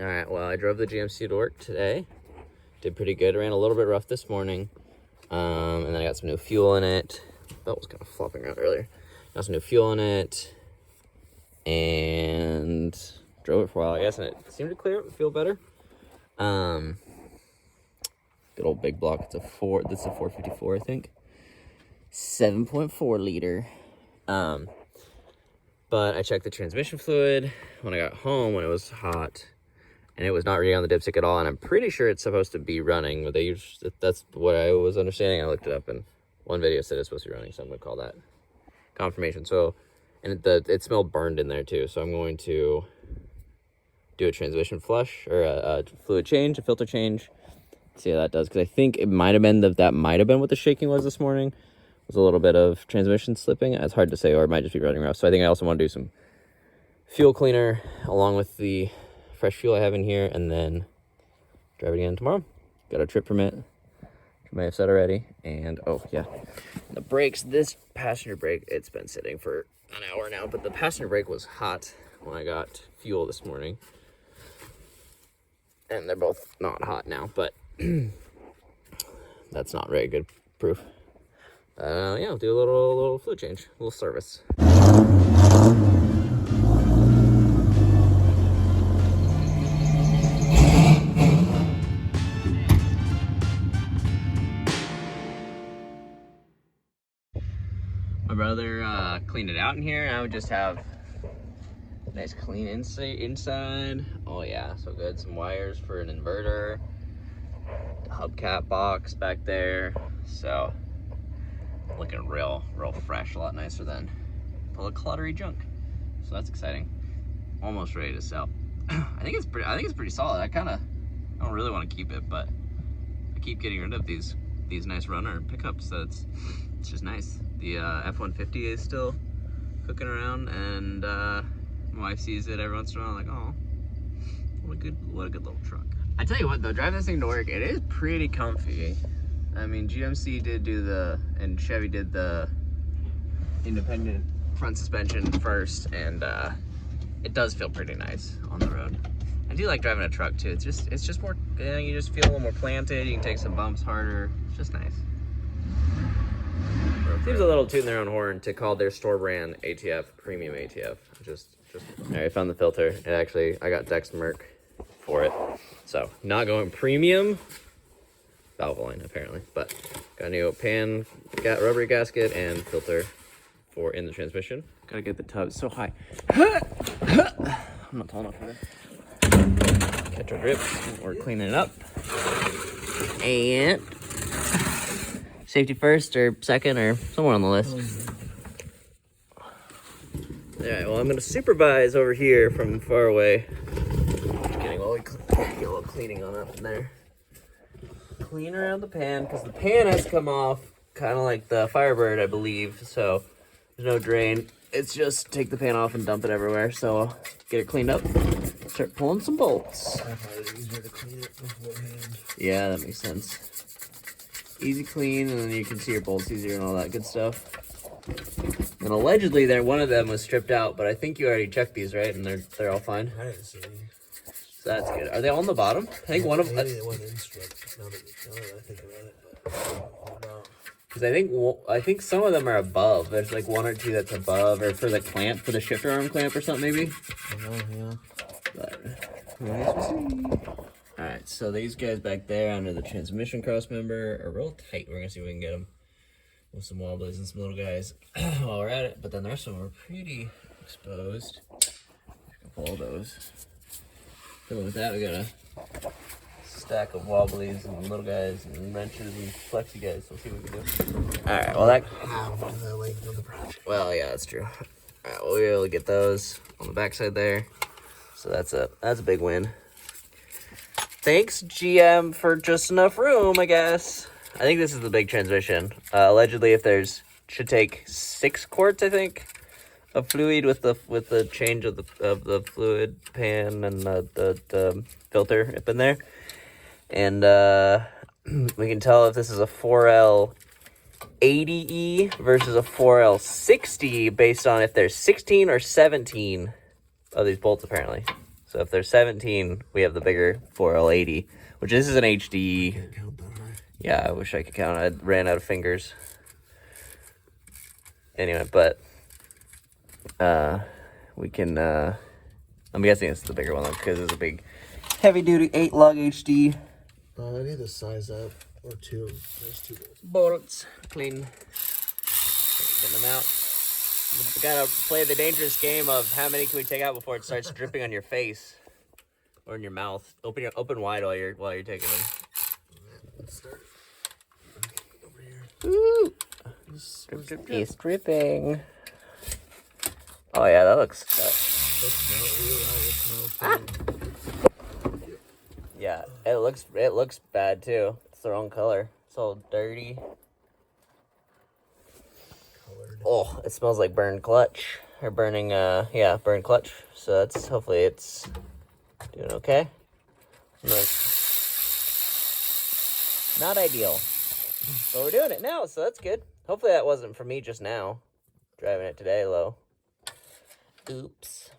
All right, well, I drove the GMC to work today. Did pretty good. Ran a little bit rough this morning. And then I got some new fuel in it. Belt was kind of flopping around earlier. Got some new fuel in it. And drove it for a while, I guess, and it seemed to clear up, feel better. Good old big block. It's a 454, I think. 7.4 liter. But I checked the transmission fluid when I got home when it was hot, and it was not reading on the dipstick at all. And I'm pretty sure it's supposed to be running. But that's what I was understanding. I looked it up, and one video said it's supposed to be running, so I'm gonna call that confirmation. So, and it smelled burned in there too. So I'm going to do a transmission flush or a fluid change, a filter change. See how that does, because I think it might have been that might have been what the shaking was this morning. Was a little bit of transmission slipping. It's hard to say, or it might just be running rough. So I think I also want to do some fuel cleaner along with the fresh fuel I have in here, and then drive it again tomorrow. Got a trip permit, which I may have said already. And oh yeah, the brakes. This passenger brake, it's been sitting for an hour now, but the passenger brake was hot when I got fuel this morning, and they're both not hot now. But that's not very good proof. Yeah, I'll do a little fluid change, a little service. My brother cleaned it out in here, and I would just have nice clean inside. Oh yeah, so good. Some wires for an inverter, the hubcap box back there. So looking real fresh, a lot nicer than full of cluttery junk. So that's exciting. Almost ready to sell. I think it's pretty solid. I don't really want to keep it, but I keep getting rid of these nice runner pickups. So it's just nice. The F-150 is still cooking around, and my wife sees it every once in a while, like, oh, what a good little truck. I tell you what though, driving this thing to work, it is pretty comfy. I mean, GMC did and Chevy did the independent front suspension first, and it does feel pretty nice on the road. I do like driving a truck too. It's just more, you just feel a little more planted. You can take some bumps harder. It's just nice. Seems a little tooting their own horn to call their store brand ATF premium ATF. Just all right, I found the filter. I got Dexmerk for it, so not going premium. Valvoline apparently, but got a new pan, rubbery gasket, and filter for in the transmission. Gotta get the tub so high. I'm not tall enough for this. Catch our grips. We're cleaning it up. And safety first or second or somewhere on the list. All right, well, I'm gonna supervise over here from far away. Getting a little cleaning on up in there. Clean around the pan, because the pan has come off kind of like the Firebird, I believe, so there's no drain. It's just take the pan off and dump it everywhere. So get it cleaned up, start pulling some bolts. I find it easier to clean it beforehand. Yeah, that makes sense. Easy clean, and then you can see your bolts easier and all that good stuff. And allegedly one of them was stripped out, but I think you already checked these, right? And they're all fine. I didn't see any. So that's good. Are they all on the bottom? I think one of them. Maybe they went in stripped. Now that I think about it, but no. Because I think some of them are above. There's like one or two that's above, or for the clamp, for the shifter arm clamp or something, maybe. Yeah. But we'll see. All right, so these guys back there under the transmission cross member are real tight. We're gonna see if we can get them with some wobblies and some little guys while we're at it. But then the rest of them are pretty exposed. Pull those. So with that, we got a stack of wobblies and little guys and wrenches and flexi guys. So we'll see what we can do. All right. Well, well, yeah, that's true. All right. We'll be able to get those on the backside there. So that's a big win. Thanks, GM, for just enough room, I guess. I think this is the big transmission. Allegedly, should take 6 quarts, I think, of fluid with the change of the fluid pan and the filter up in there. And we can tell if this is a 4L 80E versus a 4L 60 based on if there's 16 or 17 of these bolts apparently. So if there's 17, we have the bigger 4L80, which this is an HD. Can't count that high. Yeah, I wish I could count. I ran out of fingers. Anyway, but we can. I'm guessing it's the bigger one because it's a big, heavy-duty 8-lug HD. I need to size up or two. There's two bolts. Clean. Getting them out. You gotta play the dangerous game of how many can we take out before it starts dripping on your face or in your mouth. Open wide while you're taking them. Let's start over here. Ooh. Drip, drip, it's dripping. Oh yeah, that looks. Yeah, it looks bad too. It's the wrong color. It's all dirty. Oh, it smells like burned clutch. Or burning, burned clutch. So that's, hopefully it's doing okay. Not ideal. But we're doing it now, so that's good. Hopefully that wasn't for me just now. Driving it today low. Oops.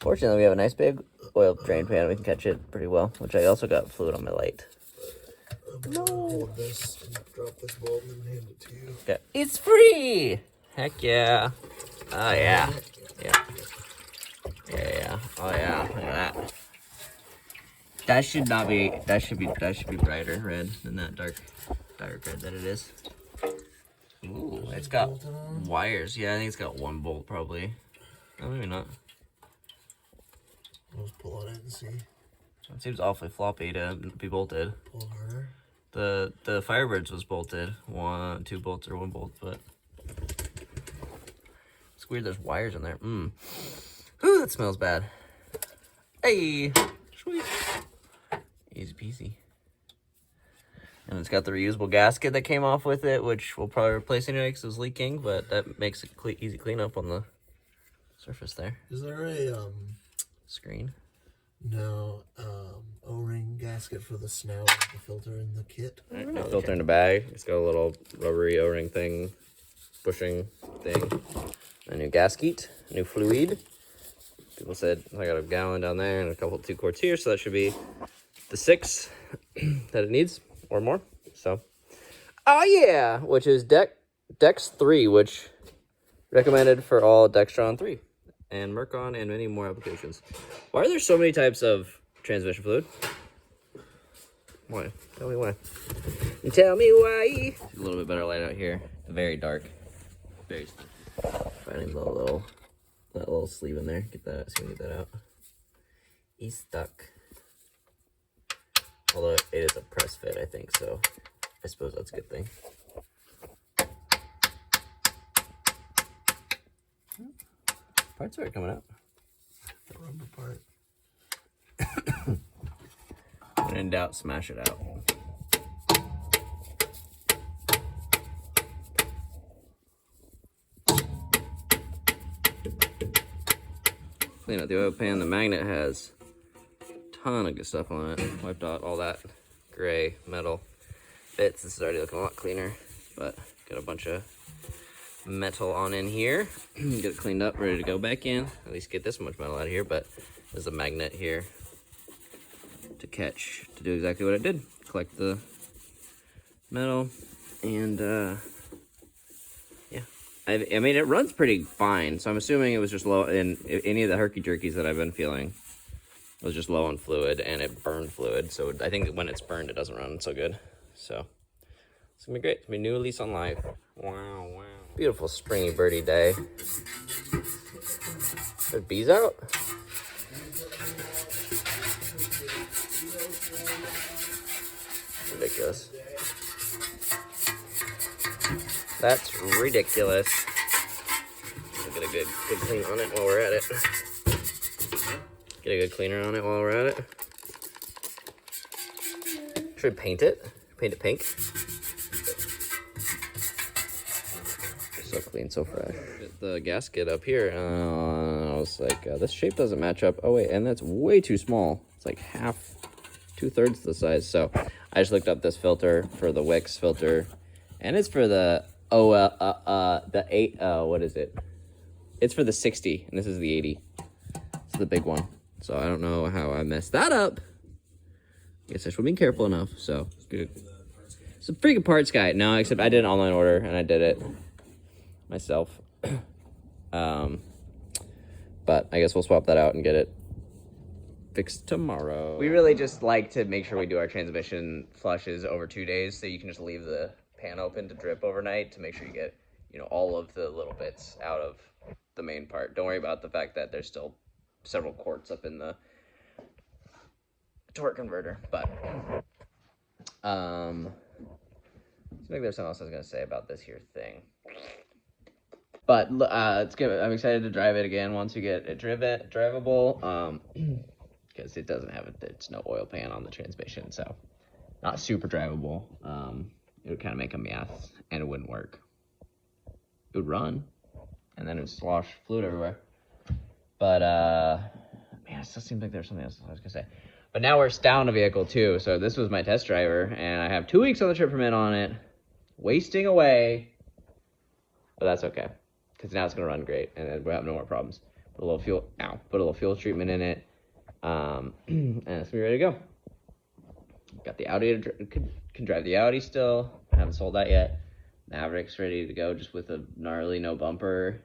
Fortunately, we have a nice big oil drain pan. We can catch it pretty well, which I also got fluid on my light. No. Hold this and drop this bolt and then hand it to you. Okay. It's free! Heck yeah. Oh yeah. Yeah. Yeah. Oh yeah. Look at that. That should be brighter red than that dark red that it is. Ooh, it's got wires. Yeah, I think it's got one bolt probably. Oh, maybe not. Let's pull on it and see. It seems awfully floppy to be bolted. Pull harder. The Firebirds was bolted. 2 bolts or 1 bolt, but it's weird there's wires in there. Ooh, that smells bad. Hey, sweet. Easy peasy. And it's got the reusable gasket that came off with it, which we'll probably replace anyway because it was leaking, but that makes it easy cleanup on the surface there. Is there a screen? No, O-ring gasket for the snout of the filter in the kit? The filter in the bag. It's got a little rubbery O-ring thing, bushing thing. A new gasket, new fluid. People said I got a gallon down there and a couple 2 quarts here, so that should be the 6 that it needs or more. So, oh yeah, which is Dex 3, which recommended for all Dextron 3 and Mercon and many more applications. Why are there so many types of transmission fluid? Why? Tell me why. Tell me why. A little bit better light out here. Very dark. Very dark. Finding that little sleeve in there. Get that. See if we can get that out. He's stuck. Although it is a press fit, I think, so I suppose that's a good thing. Parts are coming out. The rubber part. When in doubt, smash it out. Clean out the oil pan. The magnet has a ton of good stuff on it. Wiped out all that gray metal bits. This is already looking a lot cleaner, but got a bunch of metal on in here. Get it cleaned up, ready to go back in. At least get this much metal out of here, but there's a magnet here to do exactly what it did. Collect the metal, and yeah. I mean, it runs pretty fine, so I'm assuming it was just low in any of the herky-jerkies that I've been feeling. It was just low on fluid, and it burned fluid, so I think when it's burned, it doesn't run so good. So it's gonna be great. It's gonna be new lease on life. Wow, wow. Beautiful springy birdie day. There's bees out? Ridiculous. That's ridiculous. We'll get a good clean on it while we're at it. Get a good cleaner on it while we're at it. Should we paint it? Paint it pink? So clean, so fresh. The gasket up here, I was like, this shape doesn't match up. Oh wait, and that's way too small. It's like half, 2/3 the size. So I just looked up this filter for the Wix filter, and it's for the what is it? it's for the 60, and this is the 80. It's the big one. So I don't know how I messed that up. I guess I should have been careful enough. So good. It's a freaking parts guy. No, except I did an online order and I did it myself. But I guess we'll swap that out and get it fixed tomorrow. We really just like to make sure we do our transmission flushes over 2 days, so you can just leave the pan open to drip overnight to make sure you get, you know, all of the little bits out of the main part. Don't worry about the fact that there's still several quarts up in the torque converter. But I think there's something else I was gonna say about this here thing. But it's good. I'm excited to drive it again once we get it drivable. Because it doesn't have it's no oil pan on the transmission, so not super drivable. It would kind of make a mess, and it wouldn't work. It would run, and then it would slosh fluid everywhere. But man, it still seems like there's something else I was gonna say. But now we're down a vehicle too, so this was my test driver, and I have 2 weeks on the trip permit on it, wasting away. But that's okay, because now it's gonna run great, and we'll have no more problems. Put a little fuel treatment in it. And it's gonna be ready to go. Got the Audi, can drive the Audi still. I haven't sold that yet. Maverick's ready to go, just with a gnarly no bumper.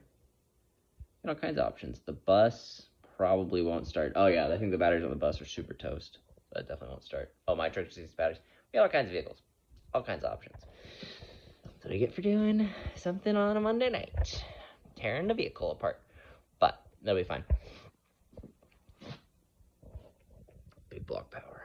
Got all kinds of options. The bus probably won't start. Oh yeah, I think the batteries on the bus are super toast. But it definitely won't start. Oh, my truck uses batteries. We got all kinds of vehicles. All kinds of options. That's what I get for doing something on a Monday night. Tearing the vehicle apart. But that'll be fine. Big block power.